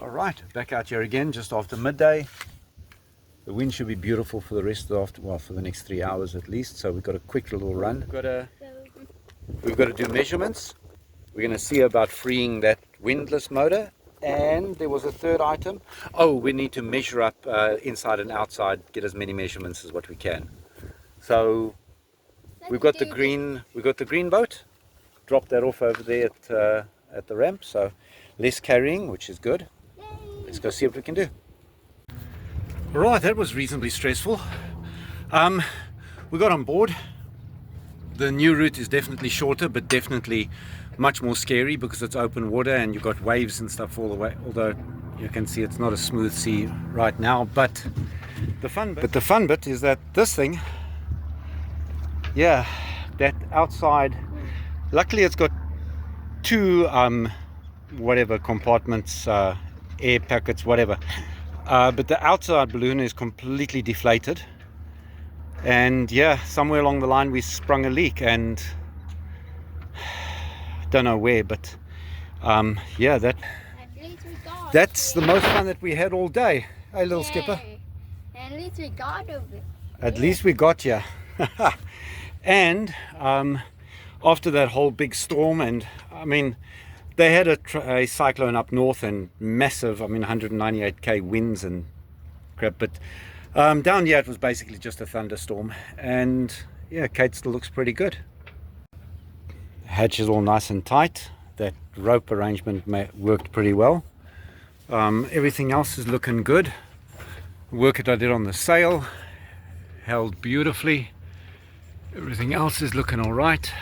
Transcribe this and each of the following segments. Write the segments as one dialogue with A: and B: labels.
A: All right, back out here again just after midday. The wind should be beautiful for the rest of for the next 3 hours at least. So we've got a quick little run. We've got to do measurements. We're going to see about freeing that windlass motor. And there was a third item. Oh, we need to measure up inside and outside, get as many measurements as what we can. So we've got the green boat. Drop that off over there at the ramp. So less carrying, which is good. Let's go see what we can do. Right, that was reasonably stressful. We got on board. The new route is definitely shorter, but definitely much more scary because it's open water and you've got waves and stuff all the way. Although you can see it's not a smooth sea right now. But the fun bit is that this thing, yeah, that outside. Luckily, it's got two whatever compartments, air pockets, whatever. But the outside balloon is completely deflated, and yeah, somewhere along the line we sprung a leak, and don't know where, but yeah, that's the most fun that we had all day. Hey, little skipper.
B: At least we got over it.
A: At least we got you. And after that whole big storm, and I mean, they had a cyclone up north and massive, 198k winds and crap, but down here it was basically just a thunderstorm. And yeah, Kate still looks pretty good. Hatch is all nice and tight. That rope arrangement worked pretty well. Everything else is looking good. Work that I did on the sail held beautifully. Everything else is looking all right.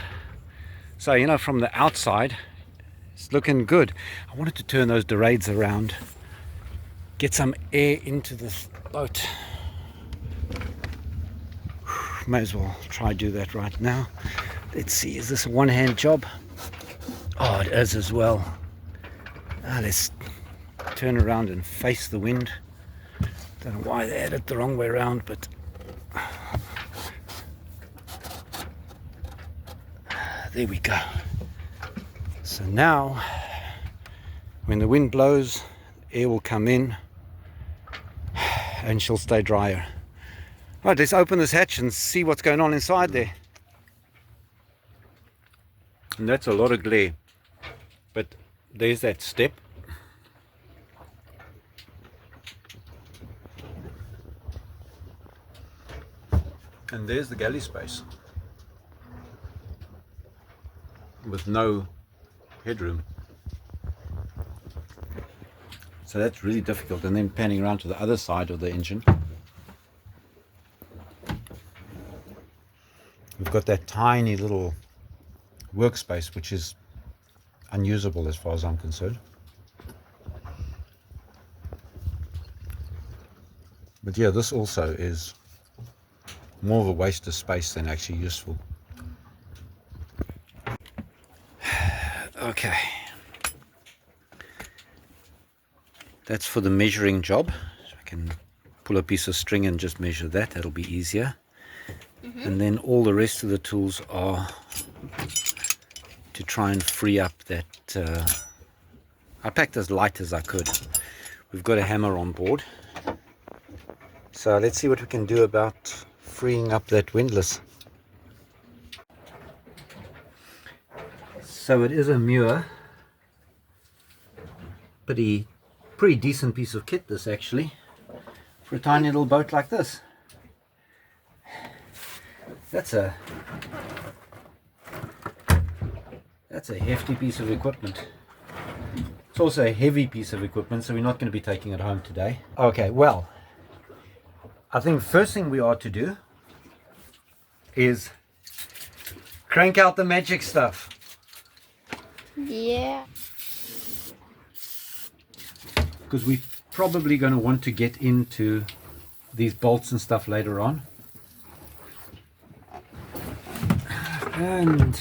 A: So, you know, from the outside, it's looking good. I wanted to turn those dorades around, get some air into this boat. May as well try do that right now. Let's see, is this a one-hand job? Oh, it is as well. Let's turn around and face the wind. Don't know why they had it the wrong way around, but there we go. So now, when the wind blows, air will come in and she'll stay drier. Right, let's open this hatch and see what's going on inside there. And that's a lot of glare, but there's that step. And there's the galley space with no headroom. So that's really difficult. And then panning around to the other side of the engine, we've got that tiny little workspace which is unusable as far as I'm concerned. But yeah, this also is more of a waste of space than actually useful. Okay, that's for the measuring job. So I can pull a piece of string and just measure that. That'll be easier. And then all the rest of the tools are to try and free up that. I packed as light as I could. We've got a hammer on board, so let's see what we can do about freeing up that windlass. So it is a Muir, pretty decent piece of kit this actually, for a tiny little boat like this. That's a hefty piece of equipment. It's also a heavy piece of equipment, so we're not going to be taking it home today. Okay, well, I think first thing we are to do is crank out the magic stuff.
B: Yeah.
A: Because we're probably going to want to get into these bolts and stuff later on. And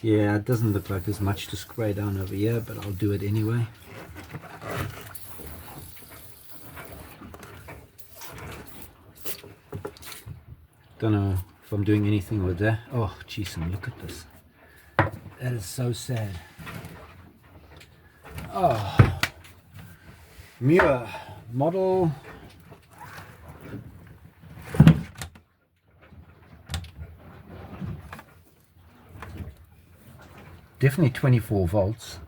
A: yeah, it doesn't look like there's much to spray down over here, but I'll do it anyway. Don't know if I'm doing anything with that. Oh, jeez, and look at this. That is so sad. Oh, Muir model. Definitely 24 volts.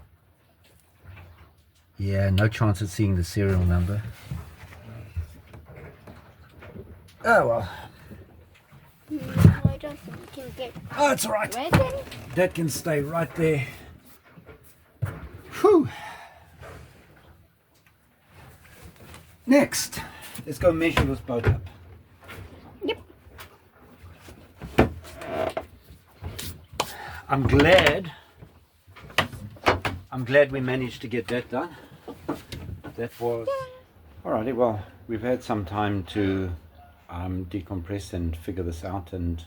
A: Yeah, no chance of seeing the serial number. Oh well.
B: I don't think we can get
A: Oh, it's alright.
B: ready.
A: That can stay right there. Whew. Next, let's go measure this boat up.
B: Yep.
A: I'm glad we managed to get that done. That was alrighty. Well, we've had some time to decompress and figure this out, and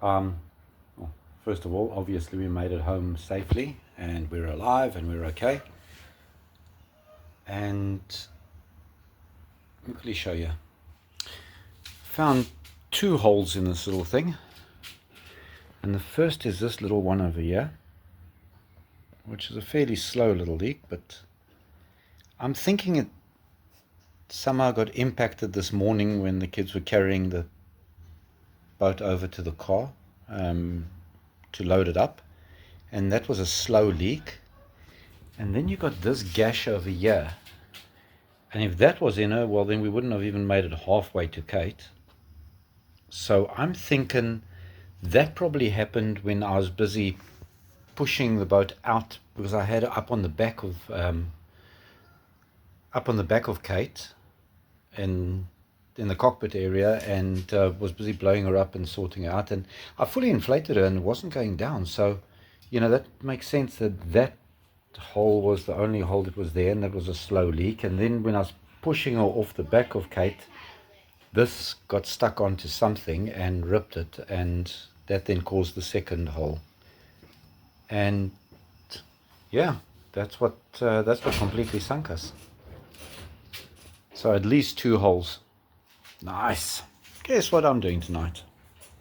A: well, first of all, obviously we made it home safely and we're alive and we're okay. And let me quickly show you. Found 2 holes in this little thing, and the first is this little one over here, which is a fairly slow little leak, but I'm thinking it somehow got impacted this morning when the kids were carrying the boat over to the car to load it up, and that was a slow leak. And then you got this gash over here, and if that was in her, well, then we wouldn't have even made it halfway to Kate. So I'm thinking that probably happened when I was busy pushing the boat out, because I had it up on the back of Kate and in the cockpit area, and was busy blowing her up and sorting her out, and I fully inflated her and it wasn't going down. So that makes sense that hole was the only hole that was there, and that was a slow leak. And then when I was pushing her off the back of Kate, this got stuck onto something and ripped it, and that then caused the second hole. And yeah, that's what completely sunk us. So at least 2 holes. Nice. Guess what I'm doing tonight?